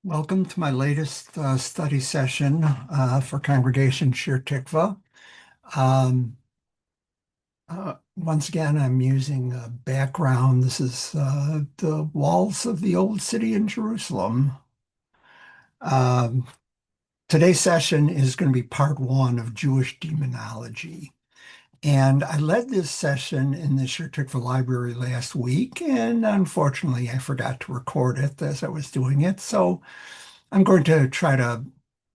Welcome to my latest study session for Congregation Shir Tikva. Um, Once again, I'm using a background. This is the walls of the old city in Jerusalem. Um, Today's session is going to be part one of Jewish demonology. And I led this session in the Shir Tikva library last week, and unfortunately, I forgot to record it as I was doing it. So I'm going to try to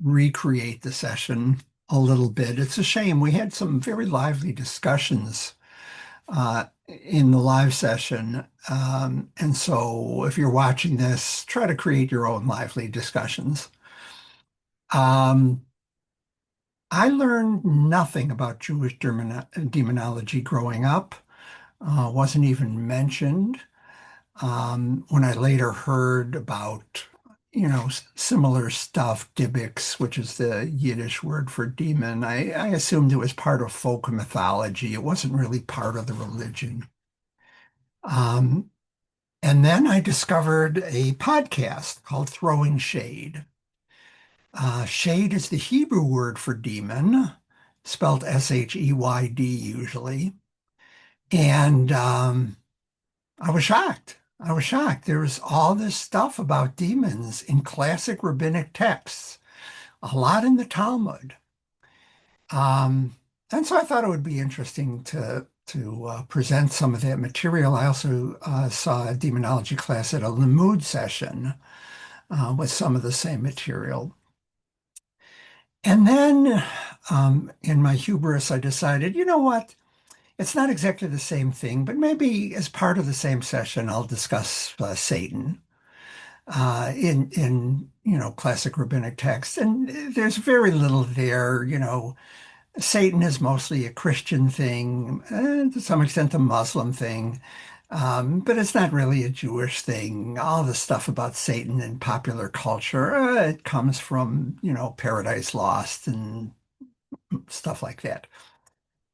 recreate the session a little bit. It's a shame. We had some very lively discussions in the live session. And so if you're watching this, try to create your own lively discussions. Um, I learned nothing about Jewish demonology growing up, wasn't even mentioned. When I later heard about, similar stuff, Dybbuk, which is the Yiddish word for demon, I assumed it was part of folk mythology. It wasn't really part of the religion. Um, and then I discovered a podcast called Throwing Shade. Shade is the Hebrew word for demon, spelled Sheyd usually. And I was shocked. I was shocked. There was all this stuff about demons in classic rabbinic texts, a lot in the Talmud. Um, and so I thought it would be interesting to present some of that material. I also saw a demonology class at a Limud session with some of the same material. And then in my hubris, I decided, you know what? It's not exactly the same thing, but maybe as part of the same session, I'll discuss Satan in classic rabbinic text. And there's very little there. Satan is mostly a Christian thing, to some extent a Muslim thing, but it's not really a Jewish thing. All the stuff about Satan in popular culture, it comes from Paradise Lost and stuff like that.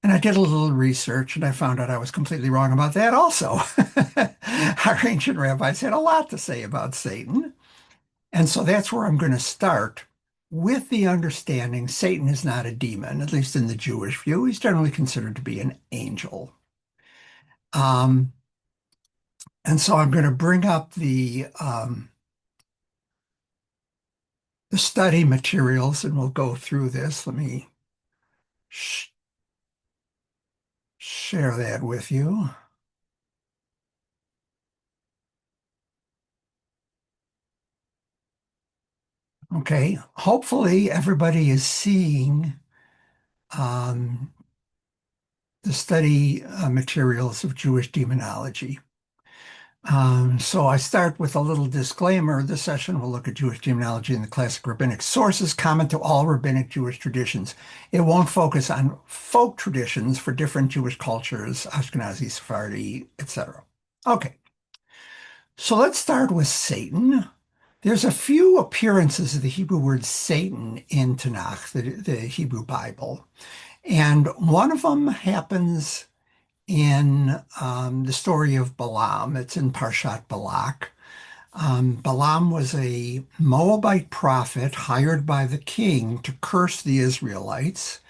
And I did a little research and I found out I was completely wrong about that also. Our ancient rabbis had a lot to say about Satan. And so that's where I'm going to start with the understanding Satan is not a demon, at least in the Jewish view. He's generally considered to be an angel. Um, and so I'm going to bring up the study materials and we'll go through this. Let me sh share that with you. Okay, hopefully everybody is seeing um, the study materials of Jewish demonology. So I start with a little disclaimer. This session will look at Jewish demonology and the classic rabbinic sources common to all rabbinic Jewish traditions. It won't focus on folk traditions for different Jewish cultures, Ashkenazi, Sephardi, etc. Okay, so let's start with Satan. There's a few appearances of the Hebrew word Satan in Tanakh, the Hebrew Bible. And one of them happens in the story of Balaam. It's in Parshat Balak. Balaam was a Moabite prophet hired by the king to curse the Israelites.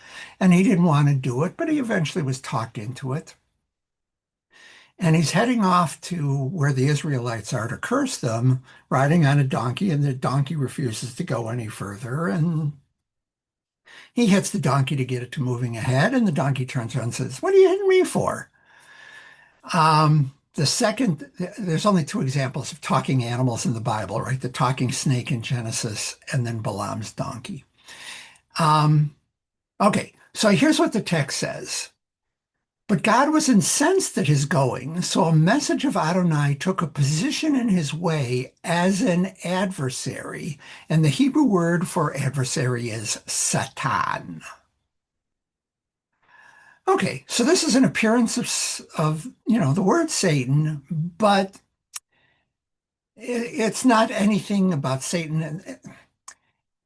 And he didn't want to do it, but he eventually was talked into it. And he's heading off to where the Israelites are to curse them, riding on a donkey, and the donkey refuses to go any further. And he hits the donkey to get it to moving ahead, and the donkey turns around and says, "What are you hitting me for?" There's only two examples of talking animals in the Bible, right? The talking snake in Genesis, and then Balaam's donkey. Um, okay, so here's what the text says. But God was incensed at his going, so a message of Adonai took a position in his way as an adversary. And the Hebrew word for adversary is Satan. Okay, so this is an appearance of the word Satan, but it's not anything about Satan.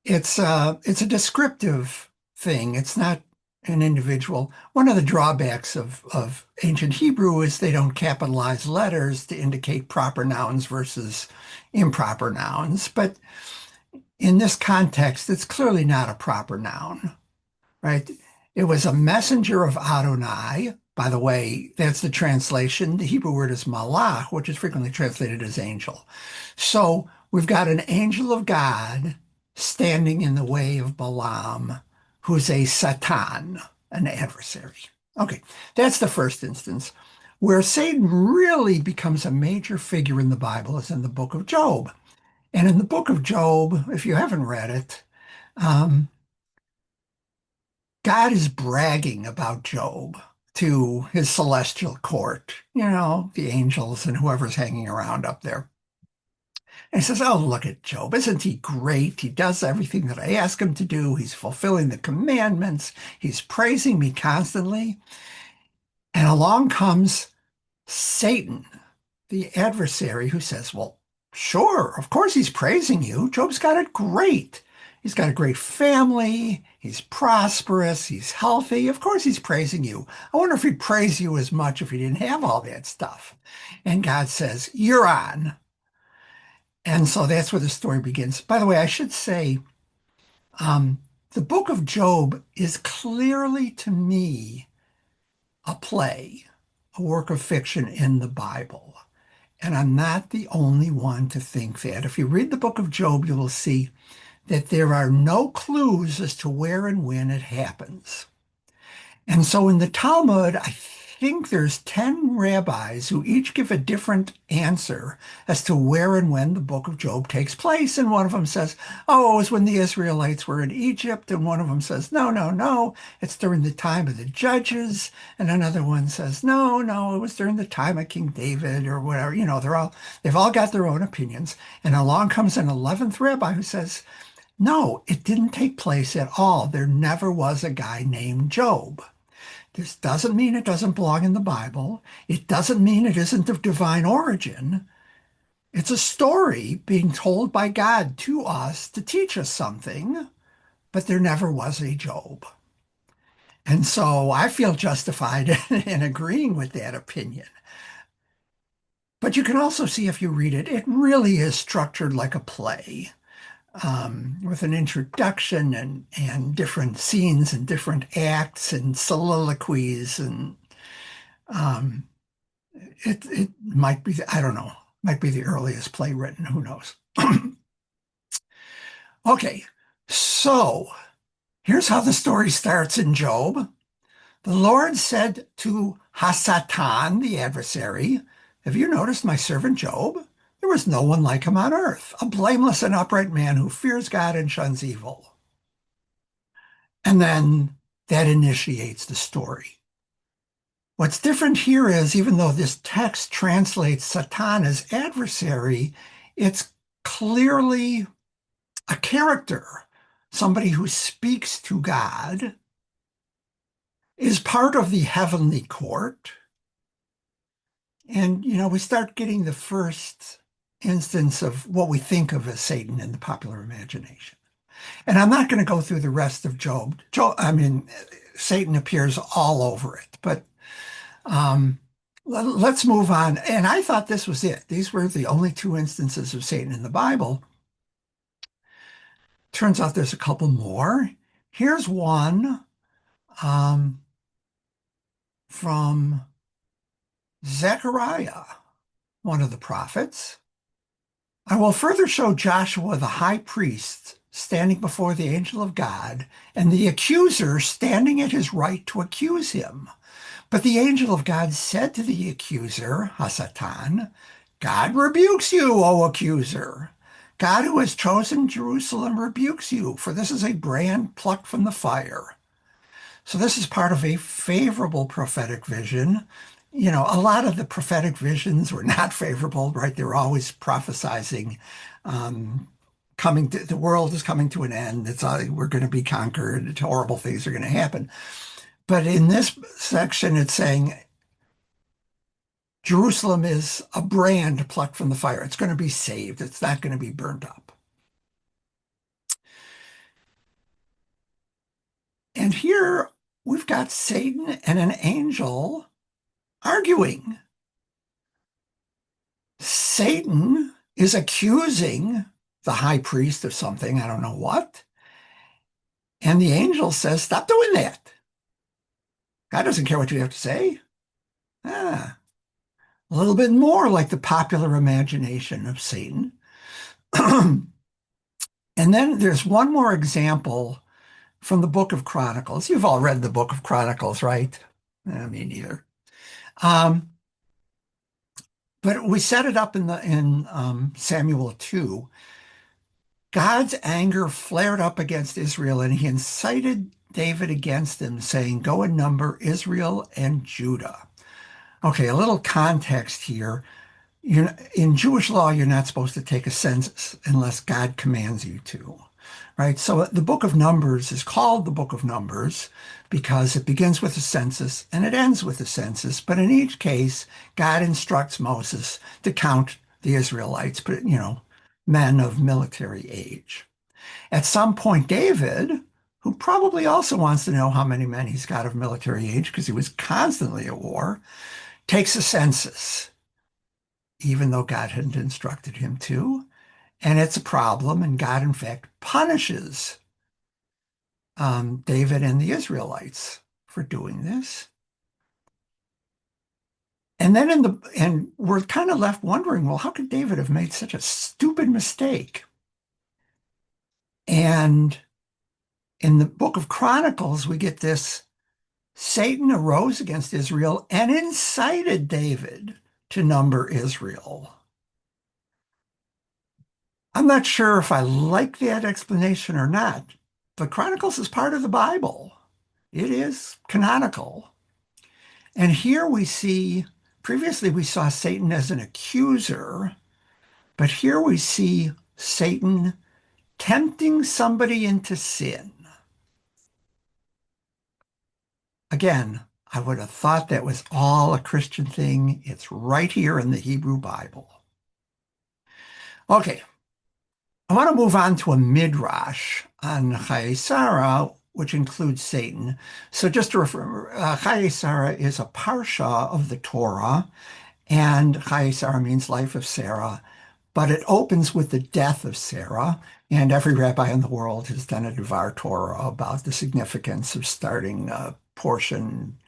It's a descriptive thing. It's not an individual. One of the drawbacks of ancient Hebrew is they don't capitalize letters to indicate proper nouns versus improper nouns. But in this context, it's clearly not a proper noun, right? It was a messenger of Adonai. By the way, that's the translation. The Hebrew word is malach, which is frequently translated as angel. So we've got an angel of God standing in the way of Balaam, who's a Satan, an adversary. Okay, that's the first instance. Where Satan really becomes a major figure in the Bible is in the book of Job. And in the book of Job, if you haven't read it, um, God is bragging about Job to his celestial court, the angels and whoever's hanging around up there. And he says, "Oh, look at Job. Isn't he great? He does everything that I ask him to do. He's fulfilling the commandments. He's praising me constantly." And along comes Satan, the adversary, who says, "Well, sure, of course he's praising you. Job's got it great. He's got a great family. He's prosperous. He's healthy. Of course he's praising you. I wonder if he'd praise you as much if he didn't have all that stuff." And God says, "You're on." And so that's where the story begins. By the way, I should say, um, the book of Job is clearly to me a play, a work of fiction in the Bible. And I'm not the only one to think that. If you read the book of Job, you will see that there are no clues as to where and when it happens. And so in the Talmud, I think there's 10 rabbis who each give a different answer as to where and when the book of Job takes place. And one of them says, "Oh, it was when the Israelites were in Egypt." And one of them says, "No, no, no, it's during the time of the judges." And another one says, "No, no, it was during the time of King David," or whatever. They've all got their own opinions. And along comes an 11th rabbi who says, "No, it didn't take place at all. There never was a guy named Job." This doesn't mean it doesn't belong in the Bible. It doesn't mean it isn't of divine origin. It's a story being told by God to us to teach us something, but there never was a Job. And so I feel justified in agreeing with that opinion. But you can also see if you read it, it really is structured like a play. With an introduction and different scenes and different acts and soliloquies and um, it might be, I don't know, might be the earliest play written, who knows. Okay, so here's how the story starts in Job. The Lord said to Hasatan, the adversary, "Have you noticed my servant Job? There was no one like him on earth, a blameless and upright man who fears God and shuns evil." And then that initiates the story. What's different here is, even though this text translates Satan as adversary, it's clearly a character, somebody who speaks to God, is part of the heavenly court. And, we start getting the first instance of what we think of as Satan in the popular imagination. And I'm not going to go through the rest of Job. Satan appears all over it, but let's move on. And I thought this was it. These were the only two instances of Satan in the Bible. Turns out there's a couple more. Here's one from Zechariah, one of the prophets. "I will further show Joshua the high priest standing before the angel of God, and the accuser standing at his right to accuse him. But the angel of God said to the accuser, Hasatan, 'God rebukes you, O accuser. God who has chosen Jerusalem rebukes you, for this is a brand plucked from the fire.'" So this is part of a favorable prophetic vision. A lot of the prophetic visions were not favorable, right? They're always prophesizing the world is coming to an end. We're going to be conquered. Horrible things are going to happen. But in this section, it's saying Jerusalem is a brand plucked from the fire. It's going to be saved. It's not going to be burned up. And here we've got Satan and an angel arguing. Satan is accusing the high priest of something, I don't know what. And the angel says, stop doing that. God doesn't care what you have to say. Ah, a little bit more like the popular imagination of Satan. And then there's one more example from the Book of Chronicles. You've all read the Book of Chronicles, right? Me neither. Um, but we set it up in Samuel 2. God's anger flared up against Israel, and he incited David against them, saying, go and number Israel and Judah. Okay, a little context here. In Jewish law, you're not supposed to take a census unless God commands you to, right? So the book of Numbers is called the book of Numbers because it begins with a census and it ends with a census. But in each case, God instructs Moses to count the Israelites, but men of military age. At some point, David, who probably also wants to know how many men he's got of military age because he was constantly at war, takes a census, even though God hadn't instructed him to. And it's a problem. And God, in fact, punishes David and the Israelites for doing this. And then and we're kind of left wondering, well, how could David have made such a stupid mistake? And in the book of Chronicles, we get this: Satan arose against Israel and incited David to number Israel. I'm not sure if I like that explanation or not, but Chronicles is part of the Bible. It is canonical. And here we see, previously we saw Satan as an accuser, but here we see Satan tempting somebody into sin. Again, I would have thought that was all a Christian thing. It's right here in the Hebrew Bible. Okay, I want to move on to a midrash on Chayei, which includes Satan. So just to refer, Chayei is a parsha of the Torah, and Chayei means life of Sarah, but it opens with the death of Sarah, and every rabbi in the world has done a Devar Torah about the significance of starting a portion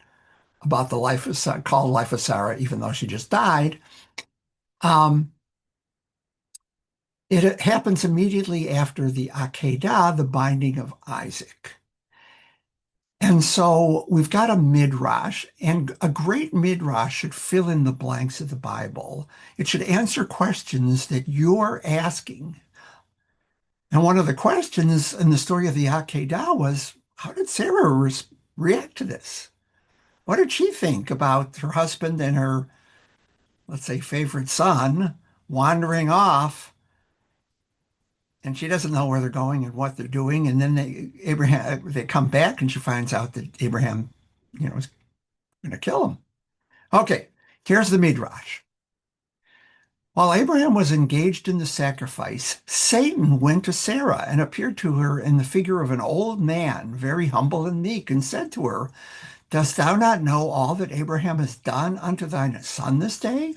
about the life of Sarah, called Life of Sarah, even though she just died. Um, it happens immediately after the Akedah, the binding of Isaac. And so we've got a midrash, and a great midrash should fill in the blanks of the Bible. It should answer questions that you're asking. And one of the questions in the story of the Akedah was, how did Sarah react to this? What did she think about her husband and her, let's say, favorite son wandering off, and she doesn't know where they're going and what they're doing? And then they come back and she finds out that Abraham, is going to kill him. Okay, here's the midrash. While Abraham was engaged in the sacrifice, Satan went to Sarah and appeared to her in the figure of an old man, very humble and meek, and said to her, dost thou not know all that Abraham has done unto thine son this day?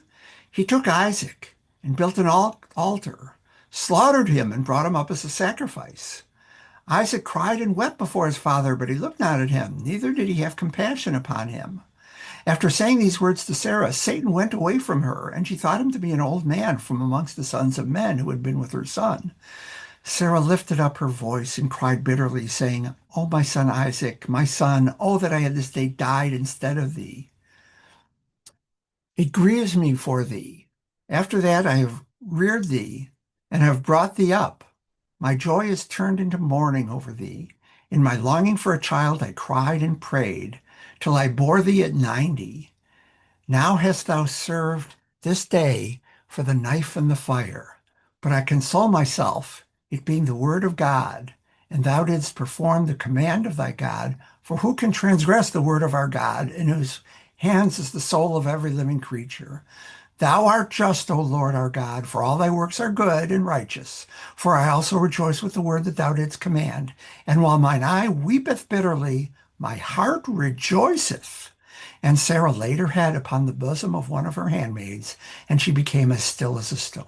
He took Isaac and built an altar, slaughtered him, and brought him up as a sacrifice. Isaac cried and wept before his father, but he looked not at him, neither did he have compassion upon him. After saying these words to Sarah, Satan went away from her, and she thought him to be an old man from amongst the sons of men who had been with her son. Sarah lifted up her voice and cried bitterly, saying, O my son Isaac, my son, oh that I had this day died instead of thee. It grieves me for thee. After that I have reared thee and have brought thee up. My joy is turned into mourning over thee. In my longing for a child I cried and prayed, till I bore thee at 90. Now hast thou served this day for the knife and the fire. But I console myself, it being the word of God, and thou didst perform the command of thy God. For who can transgress the word of our God, in whose hands is the soul of every living creature? Thou art just, O Lord our God, for all thy works are good and righteous. For I also rejoice with the word that thou didst command. And while mine eye weepeth bitterly, my heart rejoiceth. And Sarah laid her head upon the bosom of one of her handmaids, and she became as still as a stone.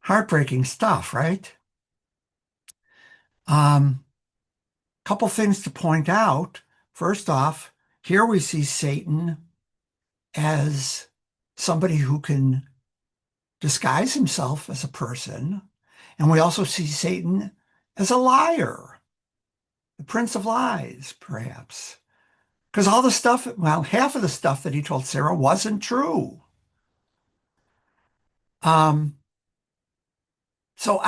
Heartbreaking stuff, right? Um, Couple things to point out. First off, here we see Satan as somebody who can disguise himself as a person. And we also see Satan as a liar, the prince of lies, perhaps. Because all the stuff, well, half of the stuff that he told Sarah wasn't true. Um, so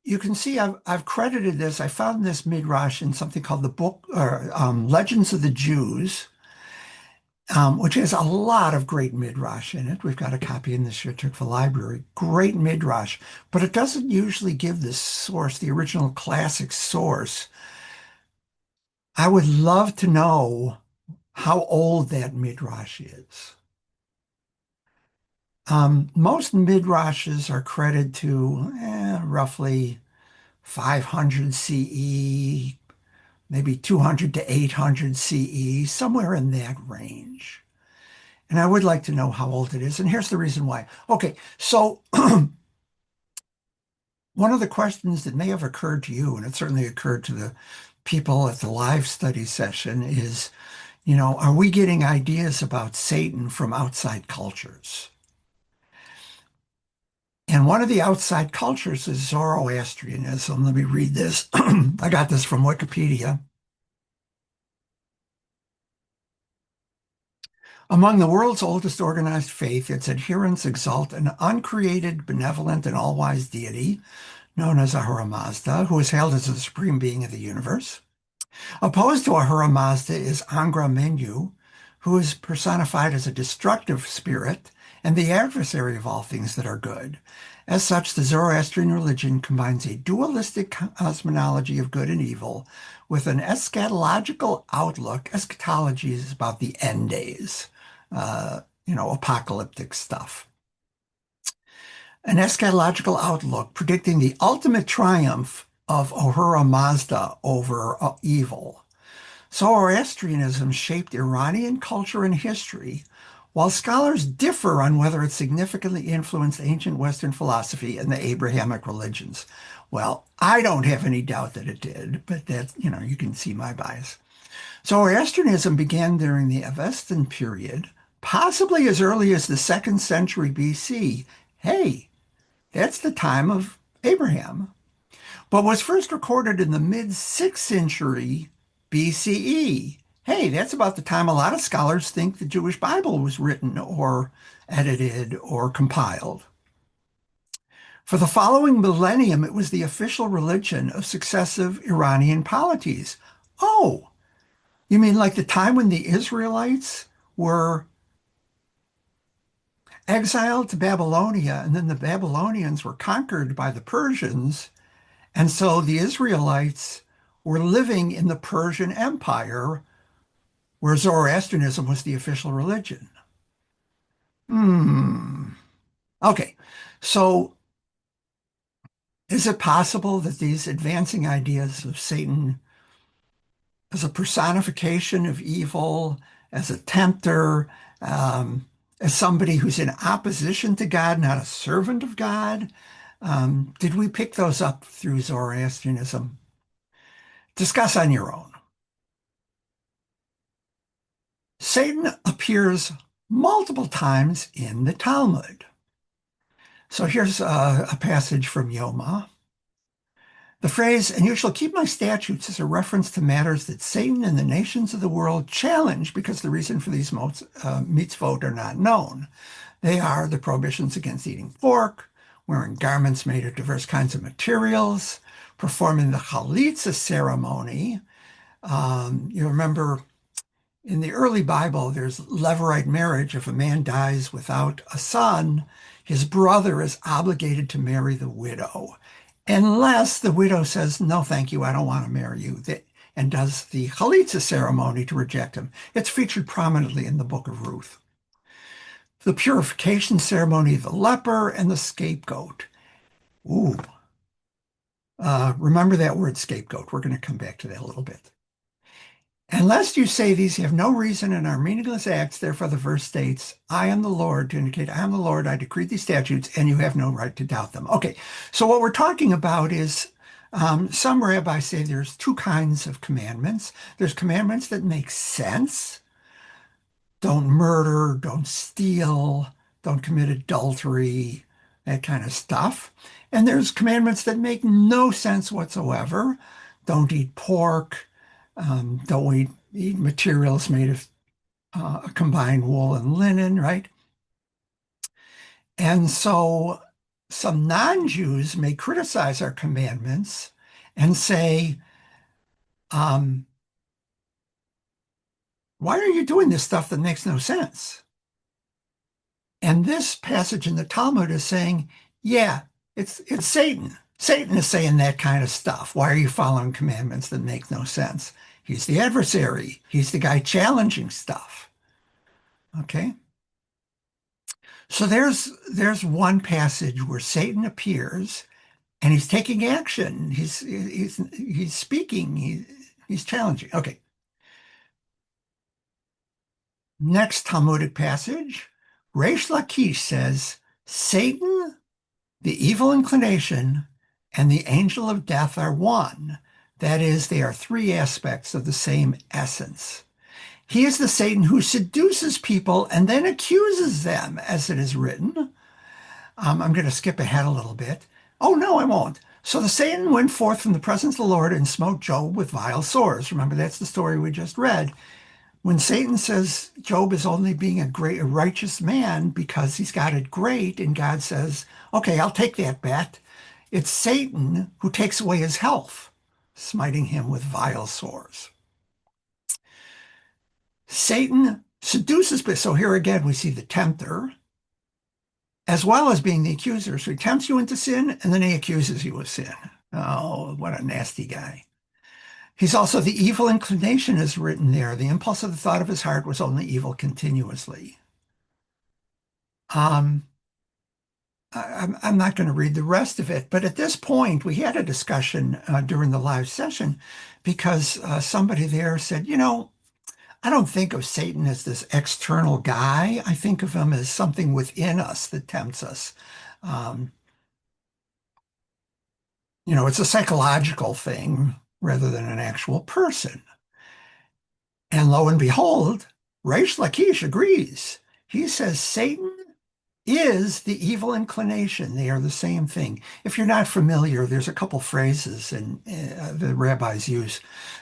you can see I've credited this. I found this midrash in something called the book or Legends of the Jews, which has a lot of great midrash in it. We've got a copy in the Shattuck Library. Great midrash, but it doesn't usually give the source, the original classic source. I would love to know how old that midrash is. Most midrashes are credited to roughly 500 CE, maybe 200 to 800 CE, somewhere in that range. And I would like to know how old it is. And here's the reason why. Okay, so one of the questions that may have occurred to you, and it certainly occurred to the people at the live study session, is, are we getting ideas about Satan from outside cultures? And one of the outside cultures is Zoroastrianism. Let me read this. I got this from Wikipedia. Among the world's oldest organized faith, its adherents exalt an uncreated, benevolent, and all-wise deity known as Ahura Mazda, who is hailed as the supreme being of the universe. Opposed to Ahura Mazda is Angra Mainyu, who is personified as a destructive spirit and the adversary of all things that are good. As such, the Zoroastrian religion combines a dualistic cosmology of good and evil with an eschatological outlook. Eschatology is about the end days, apocalyptic stuff. An eschatological outlook predicting the ultimate triumph of Ahura Mazda over evil. Zoroastrianism shaped Iranian culture and history, while scholars differ on whether it significantly influenced ancient Western philosophy and the Abrahamic religions. Well, I don't have any doubt that it did, but that, you can see my bias. Zoroastrianism began during the Avestan period, possibly as early as the 2nd century BC. Hey, that's the time of Abraham, but was first recorded in the mid 6th century BCE. Hey, that's about the time a lot of scholars think the Jewish Bible was written or edited or compiled. For the following millennium, it was the official religion of successive Iranian polities. Oh, you mean like the time when the Israelites were exiled to Babylonia and then the Babylonians were conquered by the Persians, and so the Israelites were living in the Persian Empire where Zoroastrianism was the official religion. Hmm. Okay. So is it possible that these advancing ideas of Satan as a personification of evil, as a tempter, um, as somebody who's in opposition to God, not a servant of God, did we pick those up through Zoroastrianism? Discuss on your own. Satan appears multiple times in the Talmud. So here's a passage from Yoma. The phrase, "and you shall keep my statutes," is a reference to matters that Satan and the nations of the world challenge because the reason for these mitzvot are not known. They are the prohibitions against eating pork, wearing garments made of diverse kinds of materials, performing the chalitza ceremony. You remember in the early Bible, there's levirate marriage. If a man dies without a son, his brother is obligated to marry the widow, unless the widow says, "No, thank you, I don't want to marry you," and does the chalitza ceremony to reject him. It's featured prominently in the book of Ruth. The purification ceremony of the leper and the scapegoat. Ooh, remember that word scapegoat. We're going to come back to that a little bit. Unless you say these have no reason and are meaningless acts, therefore the verse states, I am the Lord, to indicate I am the Lord, I decree these statutes, and you have no right to doubt them. Okay, so what we're talking about is some rabbis say there's two kinds of commandments. There's commandments that make sense. Don't murder, don't steal, don't commit adultery, that kind of stuff. And there's commandments that make no sense whatsoever. Don't eat pork, don't eat materials made of combined wool and linen, right? And so some non-Jews may criticize our commandments and say, um, why are you doing this stuff that makes no sense? And this passage in the Talmud is saying, yeah, it's Satan. Satan is saying that kind of stuff. Why are you following commandments that make no sense? He's the adversary. He's the guy challenging stuff. Okay? So there's one passage where Satan appears and he's taking action. He's speaking. He's challenging. Okay. Next Talmudic passage, Reish Lakish says, Satan, the evil inclination, and the angel of death are one. That is, they are three aspects of the same essence. He is the Satan who seduces people and then accuses them, as it is written. I'm going to skip ahead a little bit. Oh, no, I won't. So the Satan went forth from the presence of the Lord and smote Job with vile sores. Remember, that's the story we just read. When Satan says Job is only being a righteous man because he's got it great, and God says, okay, I'll take that bet. It's Satan who takes away his health, smiting him with vile sores. Satan seduces, so here again we see the tempter, as well as being the accuser. So he tempts you into sin, and then he accuses you of sin. Oh, what a nasty guy. He's also the evil inclination is written there. The impulse of the thought of his heart was only evil continuously. Um, I'm not going to read the rest of it, but at this point, we had a discussion during the live session because somebody there said, I don't think of Satan as this external guy. I think of him as something within us that tempts us. Um, it's a psychological thing rather than an actual person. And lo and behold, Reish Lakish agrees. He says Satan is the evil inclination. They are the same thing. If you're not familiar, there's a couple phrases and the rabbis use.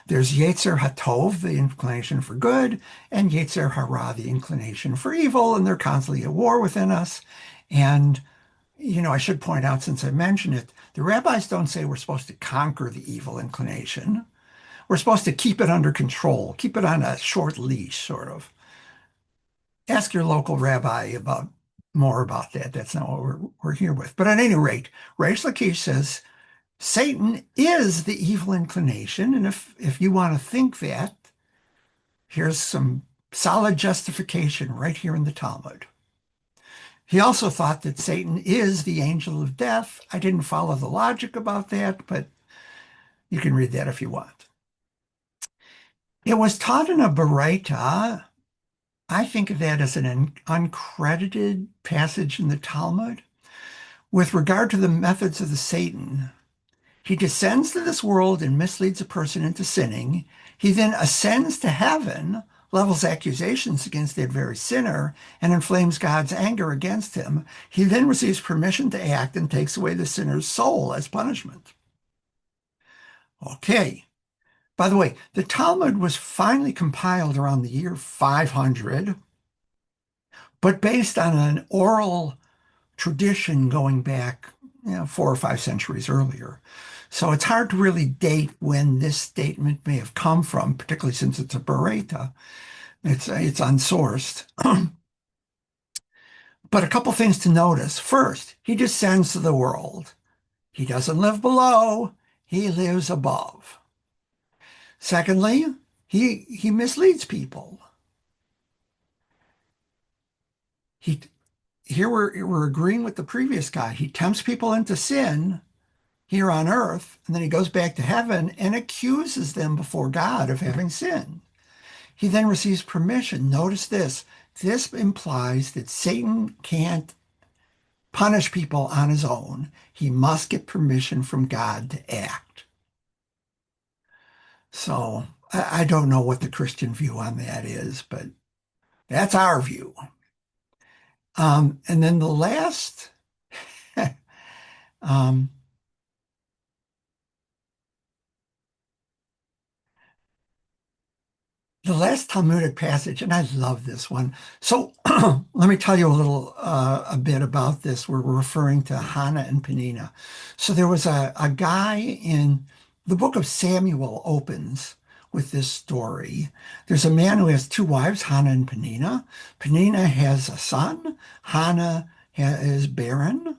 There's Yetzer Hatov, the inclination for good, and Yetzer Hara, the inclination for evil, and they're constantly at war within us. And I should point out, since I mentioned it, the rabbis don't say we're supposed to conquer the evil inclination. We're supposed to keep it under control, keep it on a short leash, sort of. Ask your local rabbi about more about that. That's not what we're here with. But at any rate, Reish Lakish says Satan is the evil inclination. And if you want to think that, here's some solid justification right here in the Talmud. He also thought that Satan is the angel of death. I didn't follow the logic about that, but you can read that if you want. It was taught in a Baraita. I think of that as an uncredited passage in the Talmud. With regard to the methods of the Satan, he descends to this world and misleads a person into sinning. He then ascends to heaven, levels accusations against that very sinner, and inflames God's anger against him. He then receives permission to act and takes away the sinner's soul as punishment. Okay. By the way, the Talmud was finally compiled around the year 500, but based on an oral tradition going back 4 or 5 centuries earlier. So it's hard to really date when this statement may have come from, particularly since it's a Baraita. It's unsourced. But a couple things to notice. First, he descends to the world. He doesn't live below, he lives above. Secondly, he misleads people. He Here we're agreeing with the previous guy. He tempts people into sin here on earth, and then he goes back to heaven and accuses them before God of having sinned. He then receives permission. Notice this. This implies that Satan can't punish people on his own. He must get permission from God to act. So I don't know what the Christian view on that is, but that's our view. And then the last, um, the last Talmudic passage, and I love this one. So let me tell you a bit about this. We're referring to Hannah and Peninnah. So there was a guy in the book of Samuel opens with this story. There's a man who has two wives, Hannah and Peninnah. Peninnah has a son. Hannah is barren.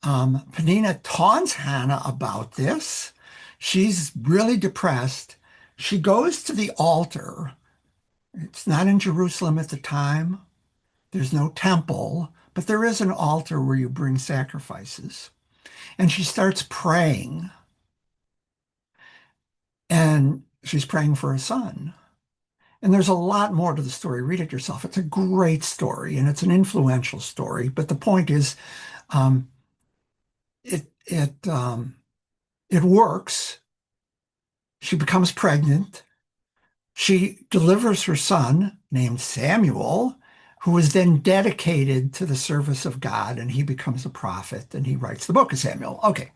Peninnah taunts Hannah about this. She's really depressed. She goes to the altar. It's not in Jerusalem at the time. There's no temple, but there is an altar where you bring sacrifices. And she starts praying. And she's praying for a son. And there's a lot more to the story. Read it yourself. It's a great story and it's an influential story. But the point is, um, it it it works. She becomes pregnant. She delivers her son, named Samuel, who is then dedicated to the service of God, and he becomes a prophet, and he writes the book of Samuel. Okay.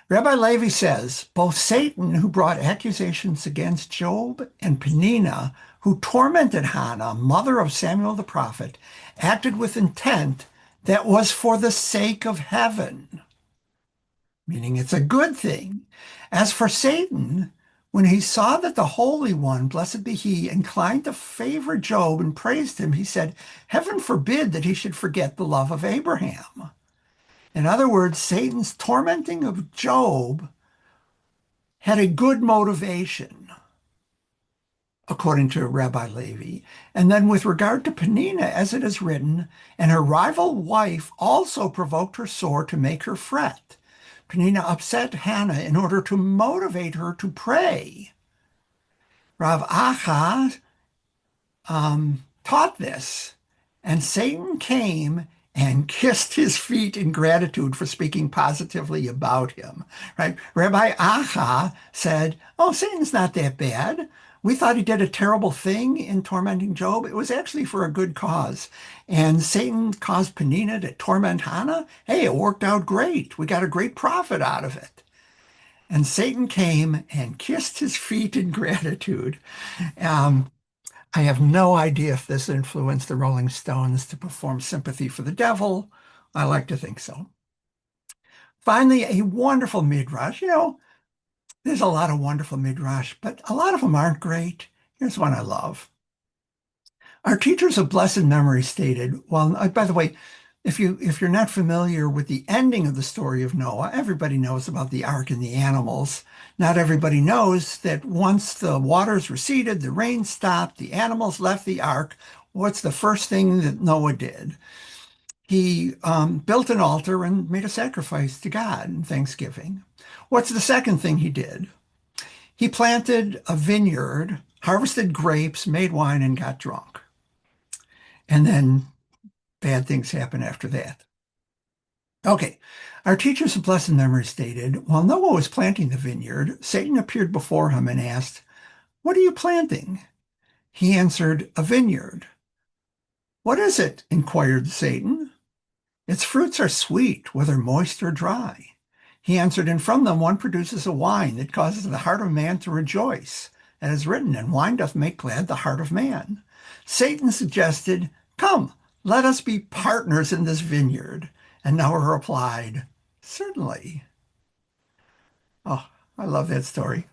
Rabbi Levi says, both Satan, who brought accusations against Job, and Peninnah, who tormented Hannah, mother of Samuel the prophet, acted with intent that was for the sake of heaven, meaning it's a good thing. As for Satan, when he saw that the Holy One, blessed be he, inclined to favor Job and praised him, he said, heaven forbid that he should forget the love of Abraham. In other words, Satan's tormenting of Job had a good motivation, according to Rabbi Levi. And then with regard to Peninnah, as it is written, and her rival wife also provoked her sore to make her fret. Peninnah upset Hannah in order to motivate her to pray. Rav Acha taught this, and Satan came and kissed his feet in gratitude for speaking positively about him. Right? Rabbi Acha said, "Oh, Satan's not that bad. We thought he did a terrible thing in tormenting Job. It was actually for a good cause. And Satan caused Peninnah to torment Hannah. Hey, it worked out great. We got a great profit out of it." And Satan came and kissed his feet in gratitude. Um, I have no idea if this influenced the Rolling Stones to perform Sympathy for the Devil. I like to think so. Finally, a wonderful midrash. There's a lot of wonderful midrash, but a lot of them aren't great. Here's one I love. Our teachers of blessed memory stated, well, by the way, if you're not familiar with the ending of the story of Noah, everybody knows about the ark and the animals. Not everybody knows that once the waters receded, the rain stopped, the animals left the ark. What's the first thing that Noah did? He built an altar and made a sacrifice to God in thanksgiving. What's the second thing he did? He planted a vineyard, harvested grapes, made wine, and got drunk. And then bad things happen after that. Okay, our teachers of blessed memory stated, while Noah was planting the vineyard, Satan appeared before him and asked, "What are you planting?" He answered, "A vineyard." "What is it?" inquired Satan. "Its fruits are sweet, whether moist or dry." He answered, "And from them one produces a wine that causes the heart of man to rejoice. As is written, and wine doth make glad the heart of man." Satan suggested, "Come, let us be partners in this vineyard." And Noah replied, "Certainly." Oh, I love that story.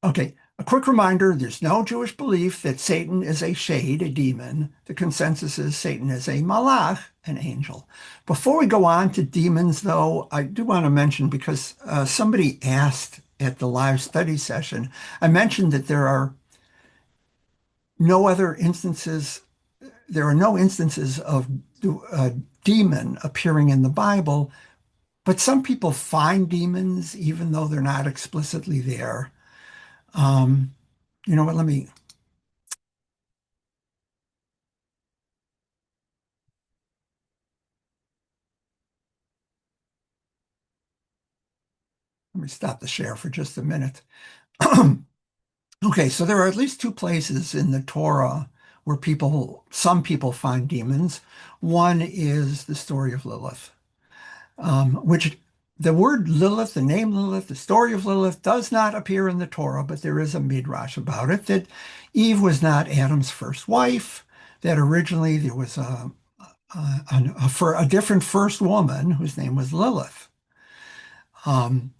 Okay, a quick reminder, there's no Jewish belief that Satan is a shade, a demon. The consensus is Satan is a malach, an angel. Before we go on to demons, though, I do want to mention, because somebody asked at the live study session, I mentioned that there are no instances of a demon appearing in the Bible, but some people find demons even though they're not explicitly there. Um, You know what? Let me stop the share for just a minute. Okay, so there are at least two places in the Torah where some people find demons. One is the story of Lilith, which the word Lilith, the name Lilith, the story of Lilith does not appear in the Torah, but there is a midrash about it that Eve was not Adam's first wife, that originally there was a different first woman whose name was Lilith. Um,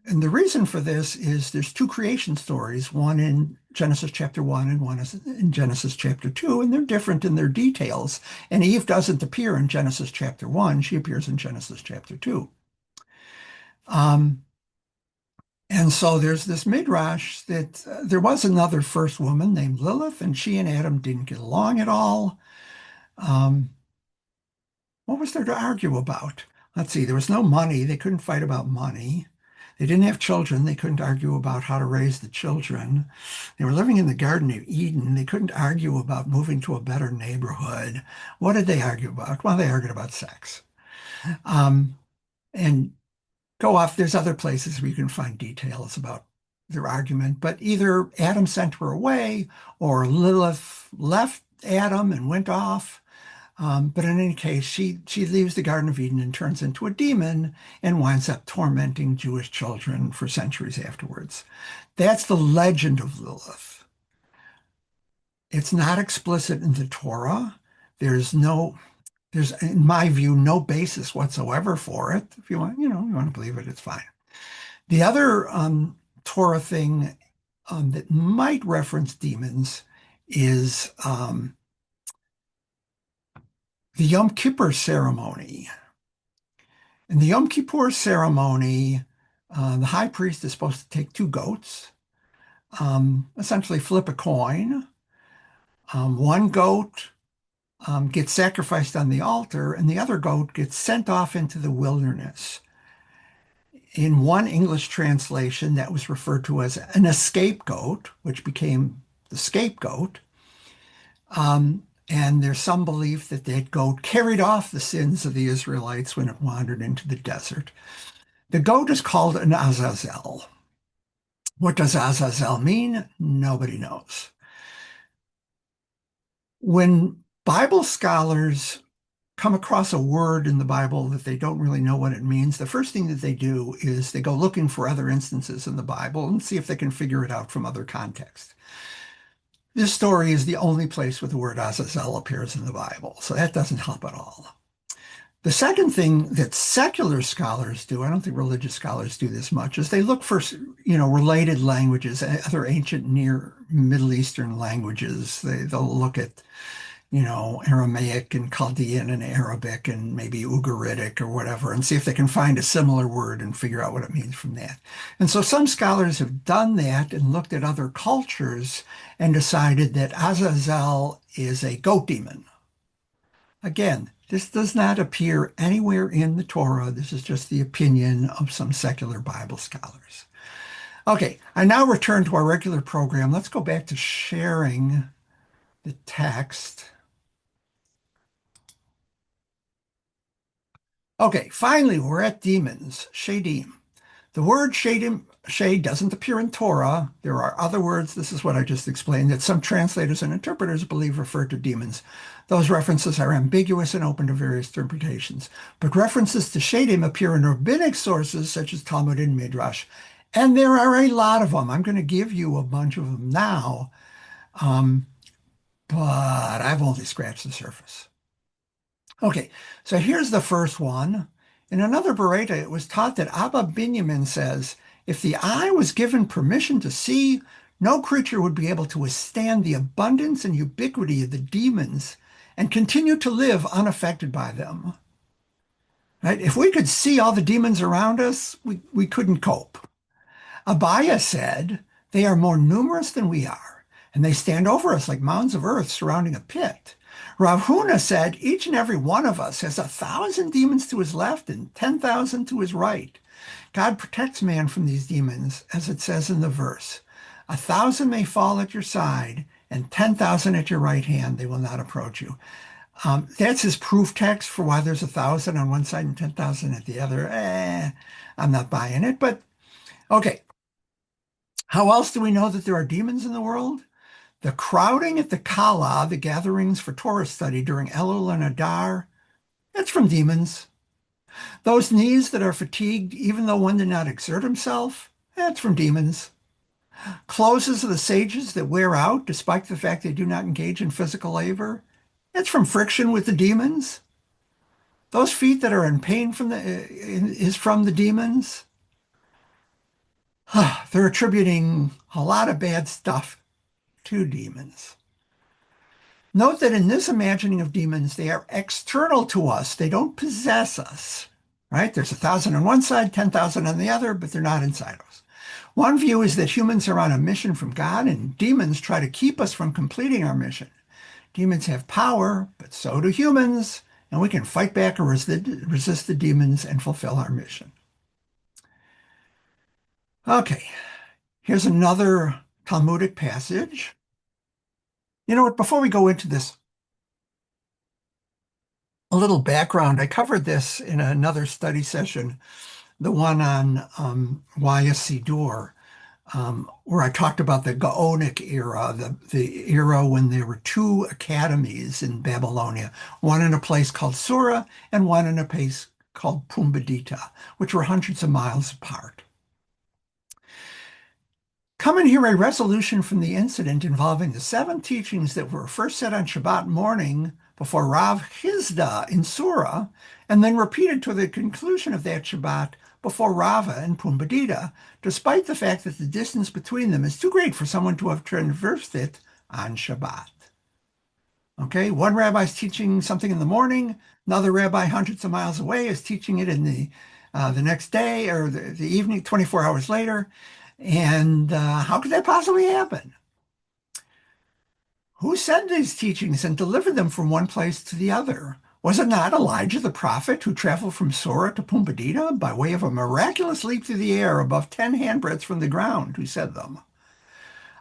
And the reason for this is there's two creation stories, one in Genesis chapter 1 and one is in Genesis chapter 2, and they're different in their details. And Eve doesn't appear in Genesis chapter 1, she appears in Genesis chapter 2. Um, and so there's this midrash that there was another first woman named Lilith, and she and Adam didn't get along at all. Um, what was there to argue about? Let's see, there was no money. They couldn't fight about money. They didn't have children. They couldn't argue about how to raise the children. They were living in the Garden of Eden. They couldn't argue about moving to a better neighborhood. What did they argue about? Well, they argued about sex. Um, and go off, there's other places where you can find details about their argument, but either Adam sent her away or Lilith left Adam and went off. But in any case, she leaves the Garden of Eden and turns into a demon and winds up tormenting Jewish children for centuries afterwards. That's the legend of Lilith. It's not explicit in the Torah. There's no, there's, in my view, no basis whatsoever for it. If you want, you want to believe it, it's fine. The other Torah thing that might reference demons is the Yom Kippur ceremony. In the Yom Kippur ceremony, the high priest is supposed to take two goats, essentially flip a coin. One goat gets sacrificed on the altar, and the other goat gets sent off into the wilderness. In one English translation, that was referred to as an escape goat, which became the scapegoat. And there's some belief that that goat carried off the sins of the Israelites when it wandered into the desert. The goat is called an Azazel. What does Azazel mean? Nobody knows. When Bible scholars come across a word in the Bible that they don't really know what it means, the first thing that they do is they go looking for other instances in the Bible and see if they can figure it out from other contexts. This story is the only place where the word Azazel appears in the Bible, so that doesn't help at all. The second thing that secular scholars do, I don't think religious scholars do this much, is they look for, related languages, other ancient Near Middle Eastern languages. They'll look at, Aramaic and Chaldean and Arabic and maybe Ugaritic or whatever, and see if they can find a similar word and figure out what it means from that. And so some scholars have done that and looked at other cultures and decided that Azazel is a goat demon. Again, this does not appear anywhere in the Torah. This is just the opinion of some secular Bible scholars. Okay, I now return to our regular program. Let's go back to sharing the text. Okay, finally, we're at demons, shadim. The word shadim, shade doesn't appear in Torah. There are other words, this is what I just explained, that some translators and interpreters believe refer to demons. Those references are ambiguous and open to various interpretations. But references to shadim appear in rabbinic sources such as Talmud and Midrash. And there are a lot of them. I'm going to give you a bunch of them now, but I've only scratched the surface. Okay, so here's the first one. In another Bereta, it was taught that Abba Binyamin says, if the eye was given permission to see, no creature would be able to withstand the abundance and ubiquity of the demons and continue to live unaffected by them. Right? If we could see all the demons around us, we couldn't cope. Abaya said, they are more numerous than we are, and they stand over us like mounds of earth surrounding a pit. Rav Huna said, each and every one of us has 1,000 demons to his left and 10,000 to his right. God protects man from these demons, as it says in the verse. 1,000 may fall at your side and 10,000 at your right hand. They will not approach you. That's his proof text for why there's 1,000 on one side and 10,000 at the other. I'm not buying it, but okay. How else do we know that there are demons in the world? The crowding at the Kala, the gatherings for Torah study during Elul and Adar, that's from demons. Those knees that are fatigued even though one did not exert himself, that's from demons. Clothes of the sages that wear out despite the fact they do not engage in physical labor, that's from friction with the demons. Those feet that are in pain from the is from the demons. They're attributing a lot of bad stuff to demons. Note that in this imagining of demons, they are external to us. They don't possess us, right? There's 1,000 on one side, 10,000 on the other, but they're not inside us. One view is that humans are on a mission from God and demons try to keep us from completing our mission. Demons have power, but so do humans, and we can fight back or resist the demons and fulfill our mission. Okay, here's another Talmudic passage. You know what? Before we go into this, a little background. I covered this in another study session, the one on Sidur, where I talked about the Gaonic era, the era when there were two academies in Babylonia, one in a place called Sura and one in a place called Pumbedita, which were hundreds of miles apart. Come and hear a resolution from the incident involving the seven teachings that were first said on Shabbat morning before Rav Hizda in Surah, and then repeated to the conclusion of that Shabbat before Rava in Pumbedita, despite the fact that the distance between them is too great for someone to have traversed it on Shabbat. Okay, one rabbi is teaching something in the morning, another rabbi hundreds of miles away is teaching it in the next day or the evening, 24 hours later. And how could that possibly happen? Who sent these teachings and delivered them from one place to the other? Was it not Elijah the prophet who traveled from Sora to Pumbedita by way of a miraculous leap through the air above 10 handbreadths from the ground who said them?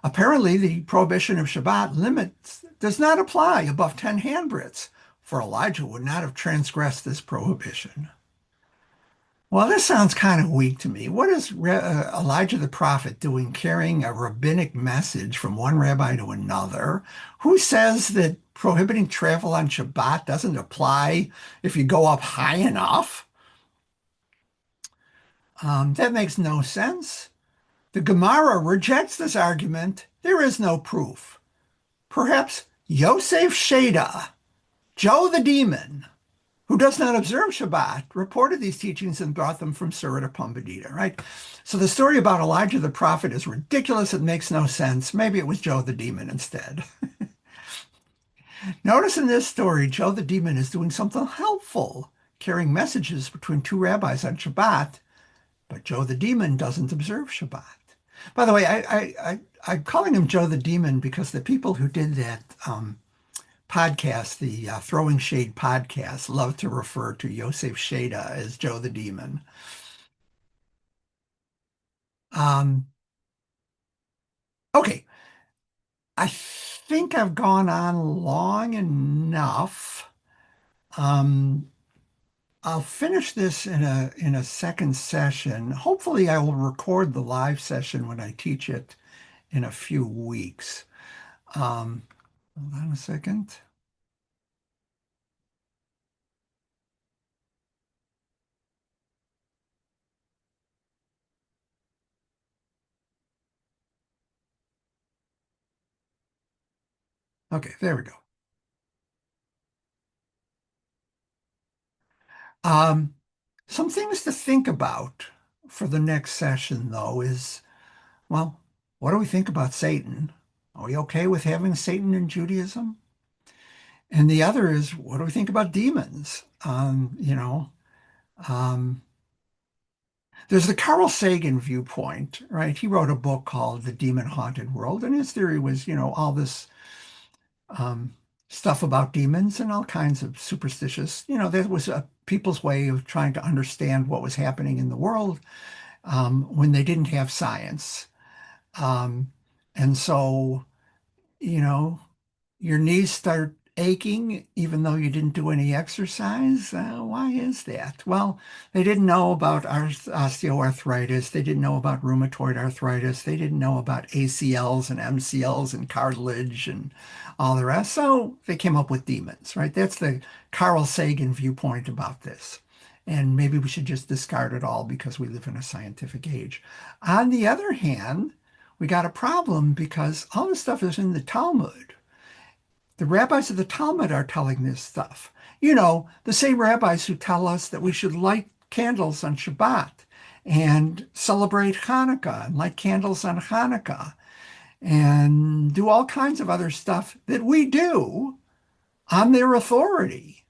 Apparently, the prohibition of Shabbat limits does not apply above 10 handbreadths, for Elijah would not have transgressed this prohibition. Well, this sounds kind of weak to me. What is Elijah the prophet doing carrying a rabbinic message from one rabbi to another? Who says that prohibiting travel on Shabbat doesn't apply if you go up high enough? That makes no sense. The Gemara rejects this argument. There is no proof. Perhaps Yosef Sheda, Joe the demon, who does not observe Shabbat, reported these teachings and brought them from Surah to Pumbedita, right? So the story about Elijah the prophet is ridiculous. It makes no sense. Maybe it was Joe the demon instead. Notice in this story, Joe the demon is doing something helpful, carrying messages between two rabbis on Shabbat, but Joe the demon doesn't observe Shabbat. By the way, I'm calling him Joe the demon because the people who did that podcast, the Throwing Shade podcast, love to refer to Yosef Sheda as Joe the Demon. Okay, I think I've gone on long enough. I'll finish this in a second session. Hopefully, I will record the live session when I teach it in a few weeks. Hold on a second. Okay, there we go. Um, some things to think about for the next session, though, is, well, what do we think about Satan? Are we okay with having Satan in Judaism? And the other is, what do we think about demons? Um, there's the Carl Sagan viewpoint, right? He wrote a book called The Demon Haunted World, and his theory was, all this um, stuff about demons and all kinds of superstitious, that was people's way of trying to understand what was happening in the world when they didn't have science. Um, And so, you know, your knees start aching even though you didn't do any exercise. Why is that? Well, they didn't know about osteoarthritis. They didn't know about rheumatoid arthritis. They didn't know about ACLs and MCLs and cartilage and all the rest. So they came up with demons, right? That's the Carl Sagan viewpoint about this. And maybe we should just discard it all because we live in a scientific age. On the other hand, we got a problem because all this stuff is in the Talmud. The rabbis of the Talmud are telling this stuff. The same rabbis who tell us that we should light candles on Shabbat and celebrate Hanukkah and light candles on Hanukkah and do all kinds of other stuff that we do on their authority.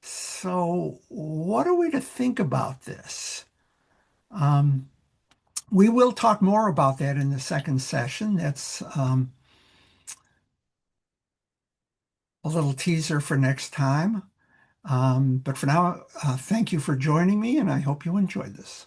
So, what are we to think about this? Um, we will talk more about that in the second session. That's a little teaser for next time. But for now, thank you for joining me, and I hope you enjoyed this.